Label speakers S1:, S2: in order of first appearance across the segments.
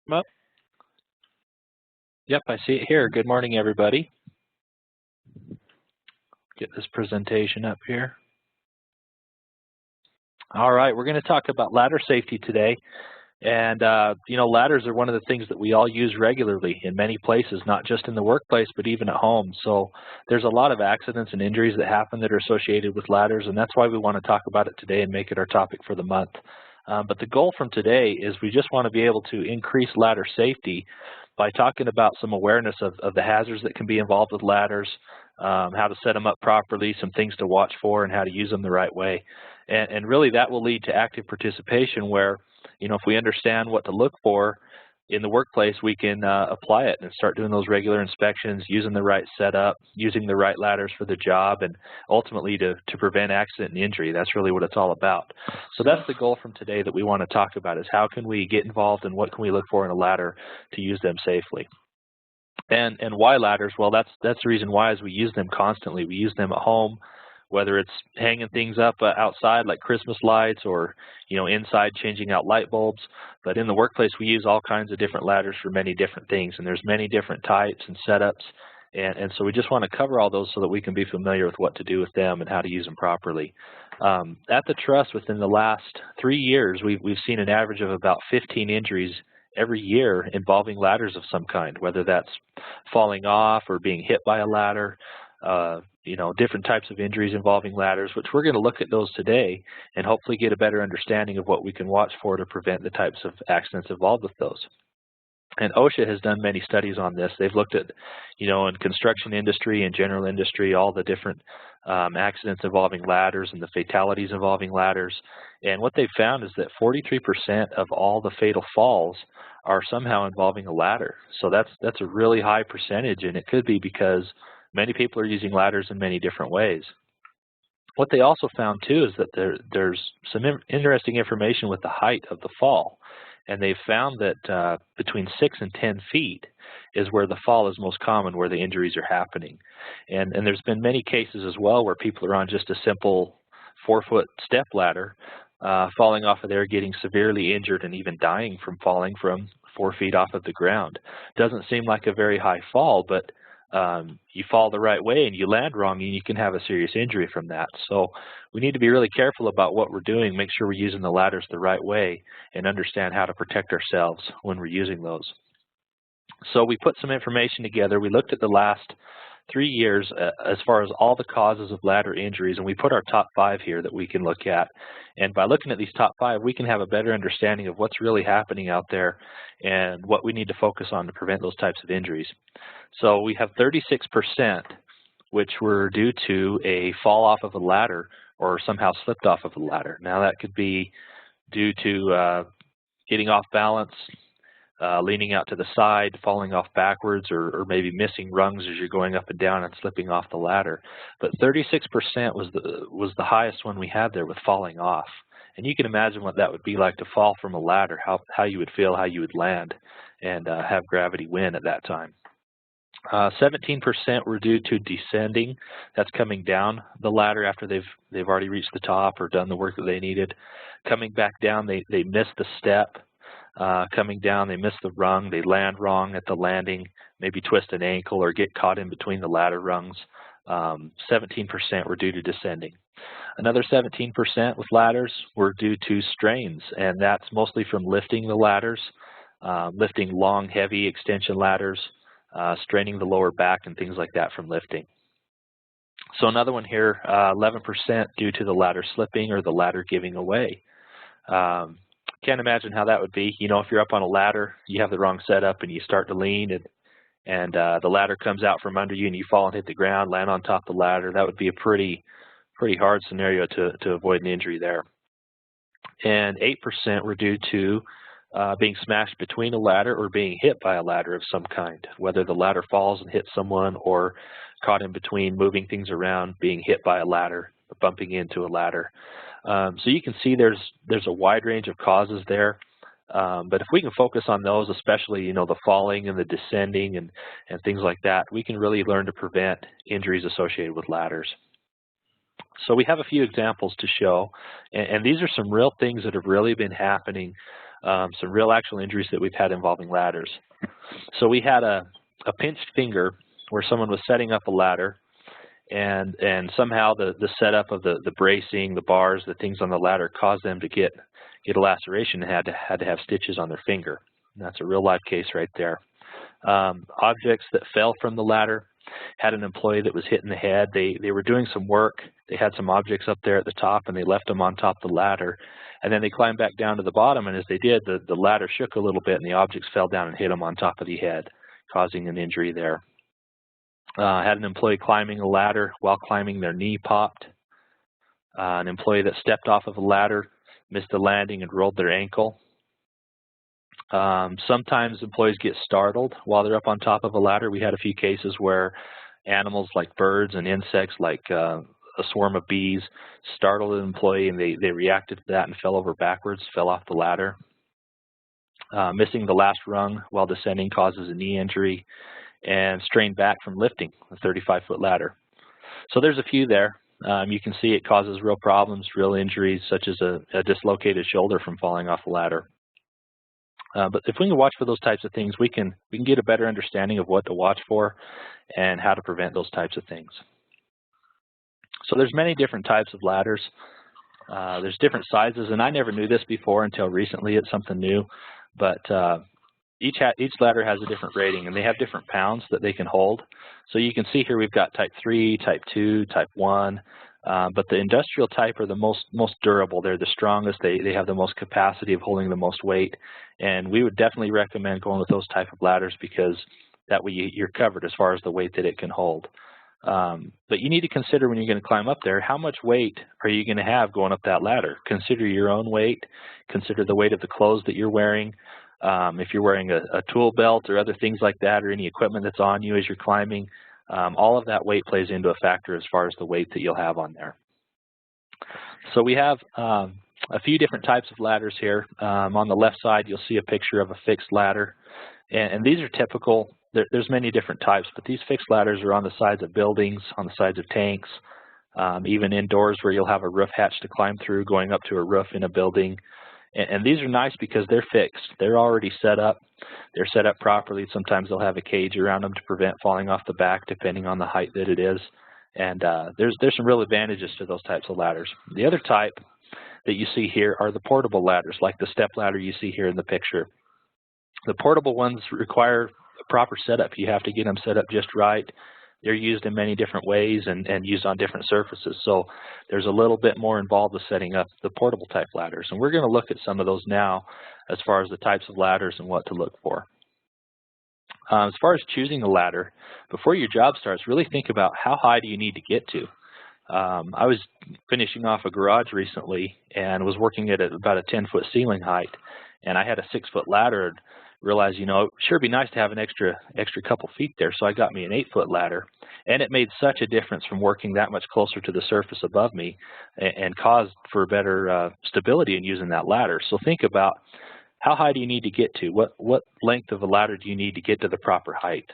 S1: Well, yep, I see it here. Good morning, everybody. Get this presentation up here. All right, we're going to talk about ladder safety today. And, ladders are one of the things that we all use regularly in many places, not just in the workplace, but even at home. So there's a lot of accidents and injuries that happen that are associated with ladders, and that's why we want to talk about it today and make it our topic for the month. But the goal from today is we just want to be able to increase ladder safety by talking about some awareness of the hazards that can be involved with ladders, how to set them up properly, some things to watch for, and how to use them the right way. And really that will lead to active participation where, if we understand what to look for in the workplace, we can apply it and start doing those regular inspections, using the right setup, using the right ladders for the job, and ultimately to prevent accident and injury. That's really what it's all about. So that's the goal from today that we want to talk about, is how can we get involved and what can we look for in a ladder to use them safely. And why ladders? Well, that's the reason why, is we use them constantly. We use them at home, whether it's hanging things up outside like Christmas lights, or inside changing out light bulbs. But in the workplace, we use all kinds of different ladders for many different things, and there's many different types and setups. And so we just want to cover all those so that we can be familiar with what to do with them and how to use them properly. At the Trust, within the last 3 years, we've seen an average of about 15 injuries every year involving ladders of some kind, whether that's falling off or being hit by a ladder, different types of injuries involving ladders, which we're going to look at those today and hopefully get a better understanding of what we can watch for to prevent the types of accidents involved with those. And OSHA has done many studies on this. They've looked at, in construction industry and general industry, all the different accidents involving ladders and the fatalities involving ladders. And what they've found is that 43% of all the fatal falls are somehow involving a ladder. So that's a really high percentage, and it could be because many people are using ladders in many different ways. What they also found, too, is that there's some interesting information with the height of the fall. And they've found that between 6 and 10 feet is where the fall is most common, where the injuries are happening. And there's been many cases as well where people are on just a simple 4-foot step ladder, falling off of there, getting severely injured, and even dying from falling from 4 feet off of the ground. Doesn't seem like a very high fall, but you fall the right way and you land wrong, and you can have a serious injury from that. So we need to be really careful about what we're doing, make sure we're using the ladders the right way, and understand how to protect ourselves when we're using those. So we put some information together. We looked at the last 3 years as far as all the causes of ladder injuries, and we put our top 5 here that we can look at. And by looking at these top 5, we can have a better understanding of what's really happening out there and what we need to focus on to prevent those types of injuries. So we have 36%, which were due to a fall off of a ladder or somehow slipped off of a ladder. Now that could be due to getting off balance, leaning out to the side, falling off backwards, or maybe missing rungs as you're going up and down and slipping off the ladder. But 36% was the highest one we had there with falling off. And you can imagine what that would be like to fall from a ladder, how you would feel, how you would land, and have gravity win at that time. 17% were due to descending. That's coming down the ladder after they've already reached the top or done the work that they needed. Coming back down, they missed the step. Coming down, they miss the rung, they land wrong at the landing, maybe twist an ankle or get caught in between the ladder rungs. 17% were due to descending. Another 17% with ladders were due to strains, and that's mostly from lifting the ladders, lifting long, heavy extension ladders, straining the lower back and things like that from lifting. So another one here, 11% due to the ladder slipping or the ladder giving away. Can't imagine how that would be. If you're up on a ladder, you have the wrong setup, and you start to lean, and the ladder comes out from under you, and you fall and hit the ground, land on top of the ladder. That would be a pretty hard scenario to avoid an injury there. And 8% were due to being smashed between a ladder or being hit by a ladder of some kind, whether the ladder falls and hits someone or caught in between, moving things around, being hit by a ladder, or bumping into a ladder. So you can see there's a wide range of causes there, but if we can focus on those, especially the falling and the descending and things like that, we can really learn to prevent injuries associated with ladders. So we have a few examples to show, and these are some real things that have really been happening some real actual injuries that we've had involving ladders. So we had a pinched finger where someone was setting up a ladder, and somehow the setup of the bracing, the bars, the things on the ladder caused them to get a laceration and had to have stitches on their finger. And that's a real life case right there. Objects that fell from the ladder. Had an employee that was hit in the head. They were doing some work. They had some objects up there at the top, and they left them on top of the ladder. And then they climbed back down to the bottom, and as they did, the ladder shook a little bit, and the objects fell down and hit them on top of the head, causing an injury there. Had an employee climbing a ladder. While climbing, their knee popped. An employee that stepped off of a ladder, missed a landing, and rolled their ankle. Sometimes employees get startled while they're up on top of a ladder. We had a few cases where animals like birds and insects like a swarm of bees startled an employee, and they reacted to that and fell over backwards, fell off the ladder. Missing the last rung while descending causes a knee injury, and strained back from lifting a 35-foot ladder. So there's a few there. You can see it causes real problems, real injuries, such as a dislocated shoulder from falling off the ladder. But if we can watch for those types of things, we can get a better understanding of what to watch for and how to prevent those types of things. So there's many different types of ladders. There's different sizes, and I never knew this before until recently. It's something new, but each ladder has a different rating, and they have different pounds that they can hold. So you can see here we've got type 3, type 2, type 1. But the industrial type are the most durable. They're the strongest. They have the most capacity of holding the most weight. And we would definitely recommend going with those type of ladders because that way you're covered as far as the weight that it can hold. But you need to consider when you're going to climb up there, how much weight are you going to have going up that ladder? Consider your own weight. Consider the weight of the clothes that you're wearing. If you're wearing a tool belt or other things like that, or any equipment that's on you as you're climbing, all of that weight plays into a factor as far as the weight that you'll have on there. So we have a few different types of ladders here. On the left side, you'll see a picture of a fixed ladder. And these are typical. There's many different types, but these fixed ladders are on the sides of buildings, on the sides of tanks, even indoors where you'll have a roof hatch to climb through, going up to a roof in a building. And these are nice because they're fixed. They're already set up. They're set up properly. Sometimes they'll have a cage around them to prevent falling off the back, depending on the height that it is. And there's some real advantages to those types of ladders. The other type that you see here are the portable ladders, like the step ladder you see here in the picture. The portable ones require a proper setup. You have to get them set up just right. They're used in many different ways and used on different surfaces. So there's a little bit more involved with setting up the portable type ladders. And we're going to look at some of those now as far as the types of ladders and what to look for. As far as choosing a ladder, before your job starts, really think about how high do you need to get to. I was finishing off a garage recently and was working at about a 10-foot ceiling height. And I had a 6-foot ladder and realized, you know, it sure be nice to have an extra couple feet there. So I got me an 8-foot ladder, and it made such a difference from working that much closer to the surface above me and caused for better stability in using that ladder. So think about how high do you need to get to? What length of a ladder do you need to get to the proper height?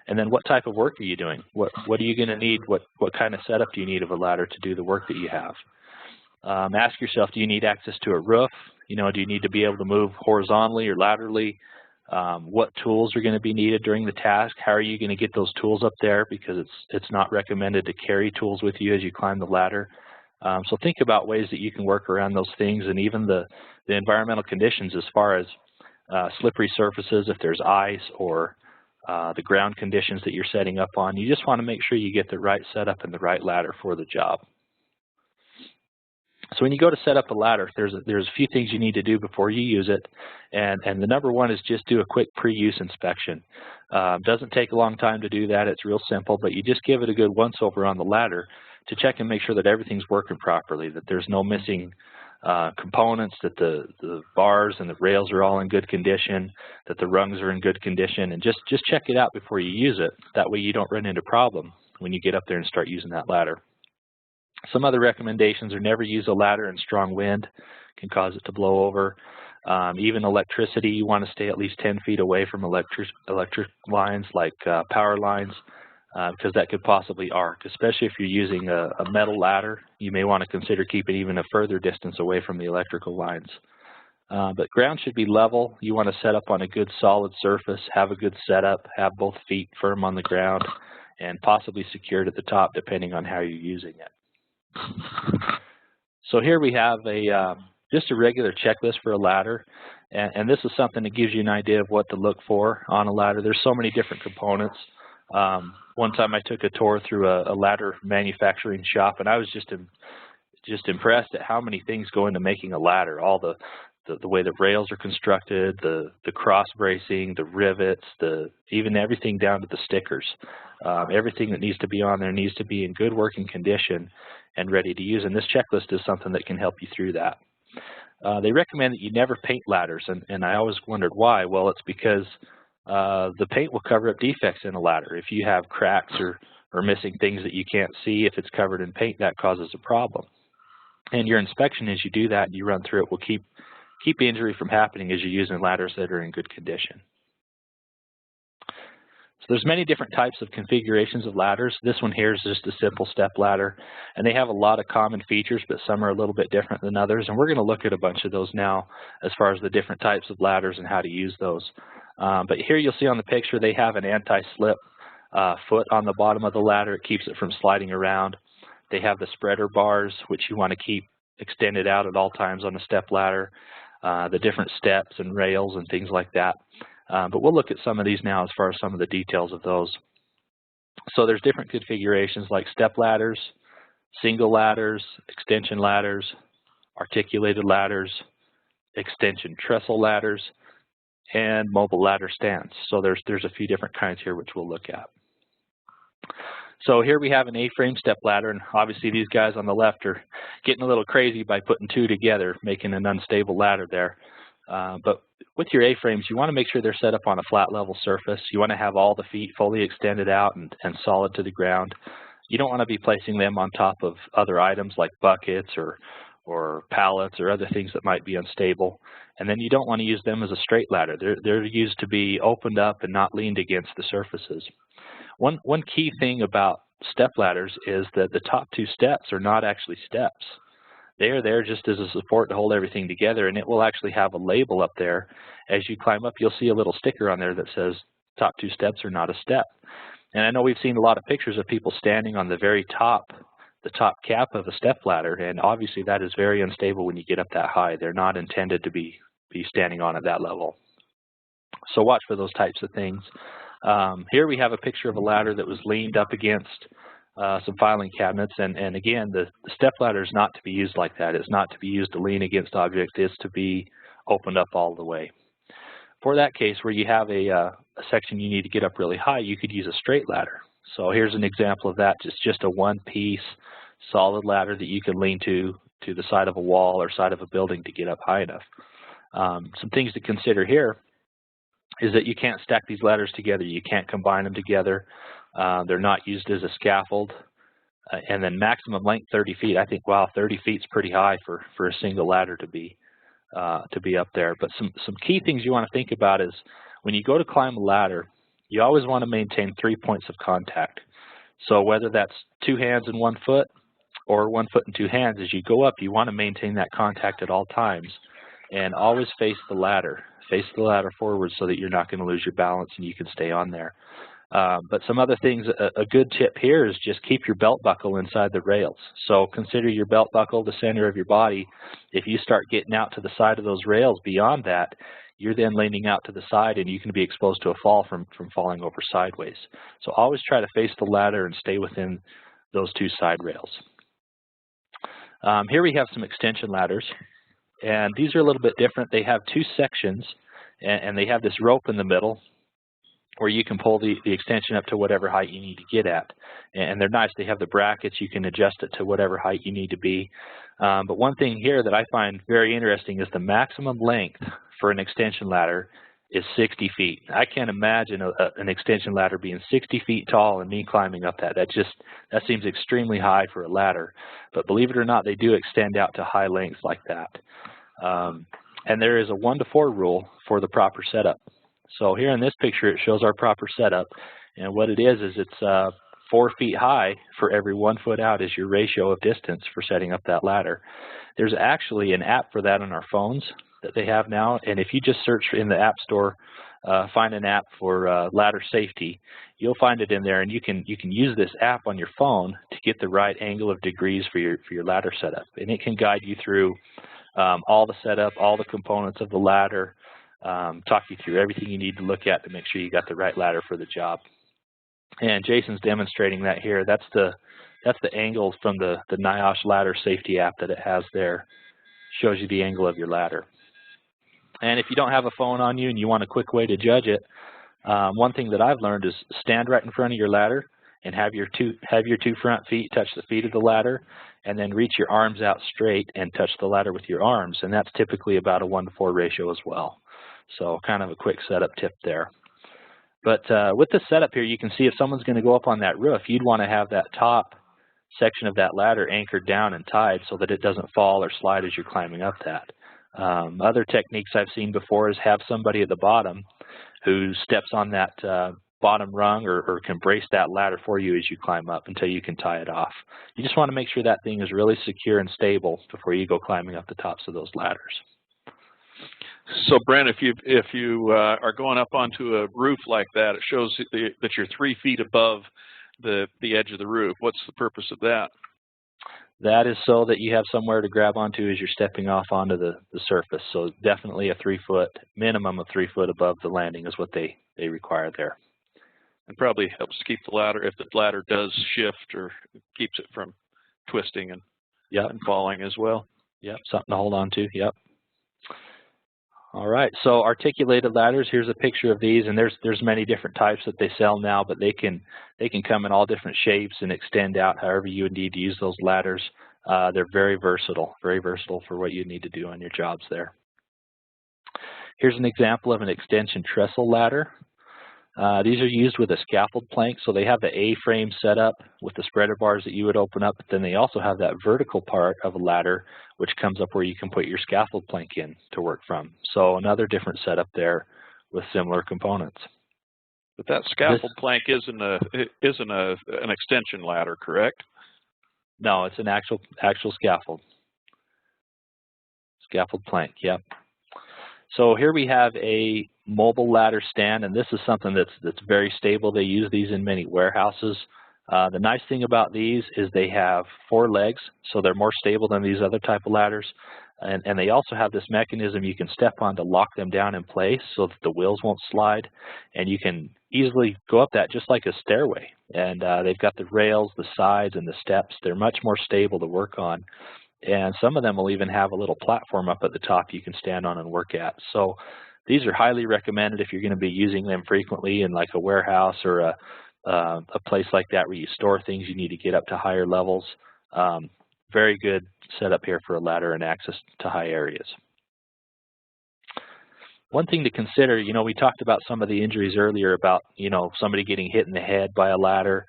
S1: And then what type of work are you doing? What are you going to need? What kind of setup do you need of a ladder to do the work that you have? Ask yourself, do you need access to a roof? You know, do you need to be able to move horizontally or laterally? What tools are going to be needed during the task? How are you going to get those tools up there? Because it's not recommended to carry tools with you as you climb the ladder. So think about ways that you can work around those things, and even the environmental conditions as far as slippery surfaces, if there's ice, or the ground conditions that you're setting up on. You just want to make sure you get the right setup and the right ladder for the job. So when you go to set up a ladder, there's a few things you need to do before you use it, and the number one is just do a quick pre-use inspection. Doesn't take a long time to do that. It's real simple, but you just give it a good once-over on the ladder to check and make sure that everything's working properly, that there's no missing components, that the bars and the rails are all in good condition, that the rungs are in good condition, and just check it out before you use it. That way you don't run into problem when you get up there and start using that ladder. Some other recommendations are never use a ladder in strong wind. It can cause it to blow over. Even electricity, you want to stay at least 10 feet away from electric lines like power lines, because that could possibly arc, especially if you're using a metal ladder. You may want to consider keeping even a further distance away from the electrical lines. But ground should be level. You want to set up on a good solid surface, have a good setup, have both feet firm on the ground, and possibly secured at the top depending on how you're using it. So here we have just a regular checklist for a ladder, and this is something that gives you an idea of what to look for on a ladder. There's so many different components. One time I took a tour through a ladder manufacturing shop, and I was just impressed at how many things go into making a ladder. All the way the rails are constructed, the cross bracing, the rivets, even everything down to the stickers. Everything that needs to be on there needs to be in good working condition and ready to use, and this checklist is something that can help you through that. They recommend that you never paint ladders, and I always wondered why. Well, it's because the paint will cover up defects in a ladder. If you have cracks or missing things that you can't see, if it's covered in paint, that causes a problem. And your inspection as you do that and you run through it will keep injury from happening as you're using ladders that are in good condition. So there's many different types of configurations of ladders. This one here is just a simple step ladder, and they have a lot of common features, but some are a little bit different than others, and we're going to look at a bunch of those now as far as the different types of ladders and how to use those. But here you'll see on the picture they have an anti-slip foot on the bottom of the ladder. It keeps it from sliding around. They have the spreader bars, which you want to keep extended out at all times on a step ladder, the different steps and rails and things like that. But we'll look at some of these now as far as some of the details of those. So there's different configurations like step ladders, single ladders, extension ladders, articulated ladders, extension trestle ladders, and mobile ladder stands. So there's a few different kinds here which we'll look at. So here we have an A-frame step ladder, and obviously these guys on the left are getting a little crazy by putting two together, making an unstable ladder there. But with your A-frames, you want to make sure they're set up on a flat level surface. You want to have all the feet fully extended out and solid to the ground. You don't want to be placing them on top of other items like buckets or pallets or other things that might be unstable. And then you don't want to use them as a straight ladder. They're used to be opened up and not leaned against the surfaces. One key thing about step ladders is that the top two steps are not actually steps. They are there just as a support to hold everything together, and it will actually have a label up there. As you climb up, you'll see a little sticker on there that says top two steps are not a step. And I know we've seen a lot of pictures of people standing on the very top, the top cap of a step ladder, and obviously that is very unstable when you get up that high. They're not intended to be standing on at that level. So watch for those types of things. Here we have a picture of a ladder that was leaned up against some filing cabinets, and again, the step ladder is not to be used like that. It's not to be used to lean against objects. It's to be opened up all the way. For that case, where you have a section you need to get up really high, you could use a straight ladder. So here's an example of that, just a one-piece solid ladder that you can lean to the side of a wall or side of a building to get up high enough. Some things to consider here is that you can't stack these ladders together. You can't combine them together. They're not used as a scaffold. And then maximum length 30 feet. I think, wow, 30 feet is pretty high for a single ladder to be up there. But some key things you want to think about is when you go to climb a ladder, you always want to maintain 3 points of contact. So whether that's 2 hands and 1 foot or 1 foot and 2 hands, as you go up, you want to maintain that contact at all times and always face the ladder. Face the ladder forward so that you're not going to lose your balance and you can stay on there. But some other things, a good tip here is just keep your belt buckle inside the rails. So consider your belt buckle the center of your body. If you start getting out to the side of those rails beyond that, you're then leaning out to the side and you can be exposed to a fall from falling over sideways. So always try to face the ladder and stay within those 2 side rails. Here we have some extension ladders. And these are a little bit different. They have 2 sections, and they have this rope in the middle where you can pull the extension up to whatever height you need to get at. And they're nice. They have the brackets. You can adjust it to whatever height you need to be. But one thing here that I find very interesting is the maximum length for an extension ladder is 60 feet. I can't imagine an extension ladder being 60 feet tall and me climbing up that. That seems extremely high for a ladder. But believe it or not, they do extend out to high lengths like that. And there is a 1-to-4 rule for the proper setup. So here in this picture, it shows our proper setup. And what it is it's 4 feet high for every 1 foot out is your ratio of distance for setting up that ladder. There's actually an app for that on our phones that they have now. And if you just search in the App Store, find an app for ladder safety, you'll find it in there, and you can use this app on your phone to get the right angle of degrees for your ladder setup. And it can guide you through all the setup, all the components of the ladder, talk you through everything you need to look at to make sure you got the right ladder for the job. And Jason's demonstrating that here. That's the angle from the NIOSH ladder safety app that it has there. Shows you the angle of your ladder. And if you don't have a phone on you and you want a quick way to judge it, one thing that I've learned is stand right in front of your ladder and have your two front feet touch the feet of the ladder, and then reach your arms out straight and touch the ladder with your arms. And that's typically about a 1-to-4 ratio as well. So kind of a quick setup tip there. But with the setup here, you can see if someone's going to go up on that roof, you'd want to have that top section of that ladder anchored down and tied so that it doesn't fall or slide as you're climbing up that. Other techniques I've seen before is have somebody at the bottom who steps on that bottom rung or can brace that ladder for you as you climb up until you can tie it off. You just want to make sure that thing is really secure and stable before you go climbing up the tops of those ladders.
S2: So, Brent, if you are going up onto a roof like that, it shows that you're 3 feet above the edge of the roof. What's the purpose of that?
S1: That is so that you have somewhere to grab onto as you're stepping off onto the surface. So definitely a 3-foot, minimum of 3 foot above the landing is what they require there.
S2: And probably helps keep the ladder, if the ladder does shift, or keeps it from twisting and falling as well.
S1: Yep, something to hold on to, yep. All right, so articulated ladders, here's a picture of these, and there's many different types that they sell now, but they can come in all different shapes and extend out however you would need to use those ladders. They're very versatile for what you need to do on your jobs there. Here's an example of an extension trestle ladder. These are used with a scaffold plank, so they have the A-frame set up with the spreader bars that you would open up, but then they also have that vertical part of a ladder which comes up where you can put your scaffold plank in to work from. So another different setup there with similar components.
S2: But that scaffold plank isn't an extension ladder, correct?
S1: No, it's an actual scaffold. Scaffold plank, yep. So here we have a mobile ladder stand, and this is something that's very stable. They use these in many warehouses. The nice thing about these is they have 4 legs, so they're more stable than these other type of ladders. And they also have this mechanism you can step on to lock them down in place so that the wheels won't slide. And you can easily go up that just like a stairway. And they've got the rails, the sides, and the steps. They're much more stable to work on. And some of them will even have a little platform up at the top you can stand on and work at. So these are highly recommended if you're going to be using them frequently in like a warehouse or a place like that where you store things you need to get up to higher levels. Very good setup here for a ladder and access to high areas. One thing to consider, we talked about some of the injuries earlier about, somebody getting hit in the head by a ladder.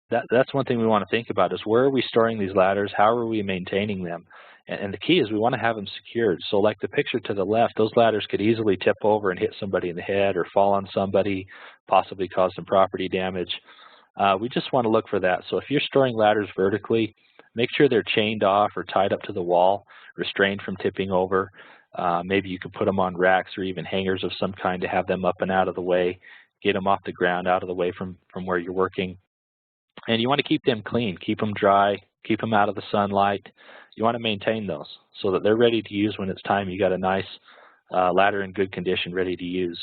S1: That's one thing we want to think about is where are we storing these ladders? How are we maintaining them? And the key is we want to have them secured. So like the picture to the left, those ladders could easily tip over and hit somebody in the head or fall on somebody, possibly cause some property damage. We just want to look for that. So if you're storing ladders vertically, make sure they're chained off or tied up to the wall, restrained from tipping over. Maybe you can put them on racks or even hangers of some kind to have them up and out of the way, get them off the ground, out of the way from where you're working. And you want to keep them clean, keep them dry, keep them out of the sunlight. You want to maintain those so that they're ready to use when it's time. You got a nice ladder in good condition ready to use.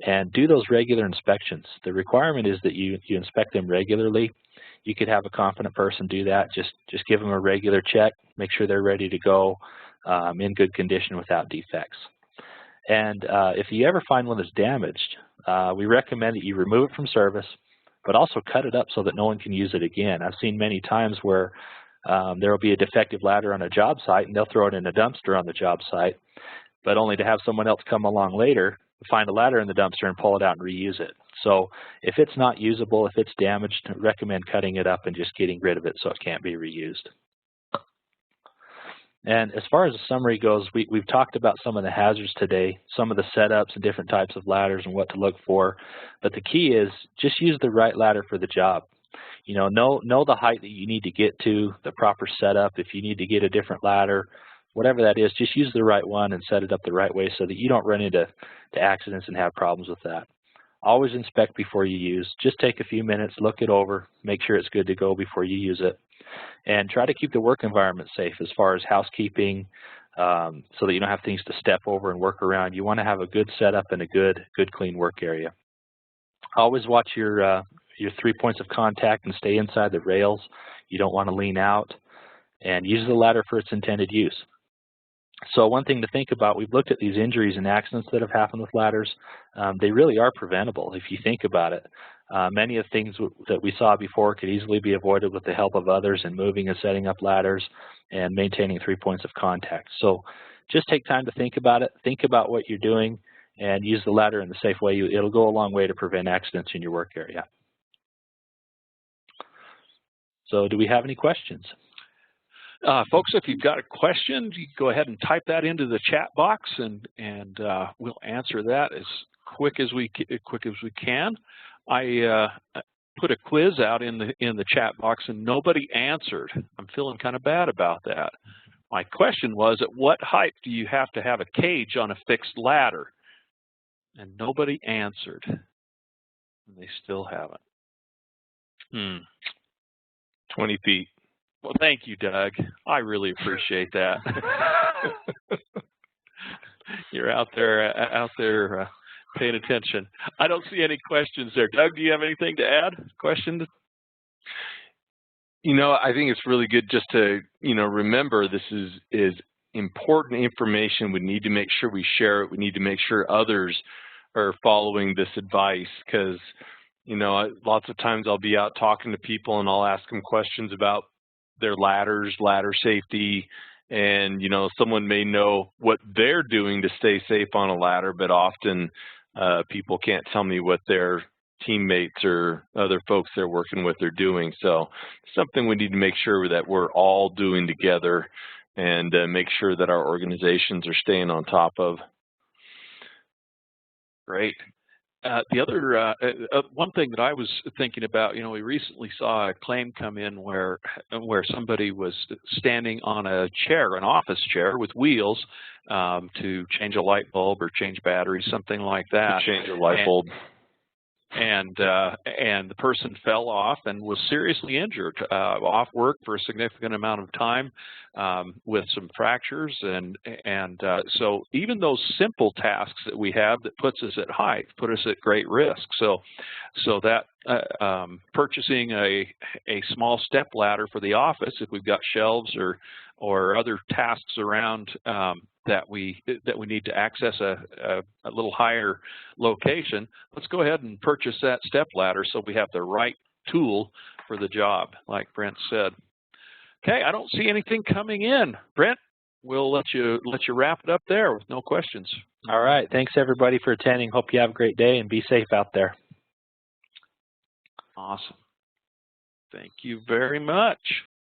S1: And do those regular inspections. The requirement is that you inspect them regularly. You could have a confident person do that. Just give them a regular check, make sure they're ready to go in good condition without defects. And if you ever find one that's damaged, we recommend that you remove it from service, but also cut it up so that no one can use it again. I've seen many times where there will be a defective ladder on a job site and they'll throw it in a dumpster on the job site, but only to have someone else come along later, find a ladder in the dumpster and pull it out and reuse it. So if it's not usable, if it's damaged, recommend cutting it up and just getting rid of it so it can't be reused. And as far as the summary goes, we've talked about some of the hazards today, some of the setups and different types of ladders and what to look for. But the key is just use the right ladder for the job. Know the height that you need to get to, the proper setup. If you need to get a different ladder whatever that is, just use the right one and set it up the right way so that you don't run into accidents and have problems with that. Always inspect before you use. Just take a few minutes, look it over, make sure it's good to go before you use it. And try to keep the work environment safe as far as housekeeping, so that you don't have things to step over and work around. You want to have a good setup and a good clean work area. Always watch your 3 points of contact and stay inside the rails. You don't want to lean out. And use the ladder for its intended use. So one thing to think about, we've looked at these injuries and accidents that have happened with ladders. They really are preventable if you think about it. Many of the things that we saw before could easily be avoided with the help of others in moving and setting up ladders and maintaining 3 points of contact. So just take time to think about it, think about what you're doing, and use the ladder in the safe way. It'll go a long way to prevent accidents in your work area. So do we have any questions?
S2: Folks, if you've got a question, you go ahead and type that into the chat box, and we'll answer that as quick as we can. I put a quiz out in the chat box, and nobody answered. I'm feeling kind of bad about that. My question was, at what height do you have to have a cage on a fixed ladder? And nobody answered. And they still haven't.
S3: 20 feet.
S2: Well, thank you, Doug. I really appreciate that. You're out there paying attention. I don't see any questions there. Doug, do you have anything to add? Question?
S3: You know, I think it's really good just to, remember this is important information. We need to make sure we share it. We need to make sure others are following this advice, because, lots of times I'll be out talking to people and I'll ask them questions about their ladders, ladder safety, and someone may know what they're doing to stay safe on a ladder, but often people can't tell me what their teammates or other folks they're working with are doing. So something we need to make sure that we're all doing together and make sure that our organizations are staying on top of.
S2: Great. The other one thing that I was thinking about, we recently saw a claim come in where somebody was standing on a chair, an office chair with wheels, to change a light bulb or change batteries, something like that.
S3: To change a light bulb.
S2: And the person fell off and was seriously injured, off work for a significant amount of time, with some fractures, and so even those simple tasks that we have that puts us at height put us at great risk. So that purchasing a small step ladder for the office, if we've got shelves or other tasks around that we need to access a little higher location, let's go ahead and purchase that step ladder so we have the right tool for the job, like Brent said. Okay, I don't see anything coming in. Brent, we'll let you wrap it up there with no questions.
S1: All right, thanks everybody for attending. Hope you have a great day and be safe out there.
S2: Awesome. Thank you very much.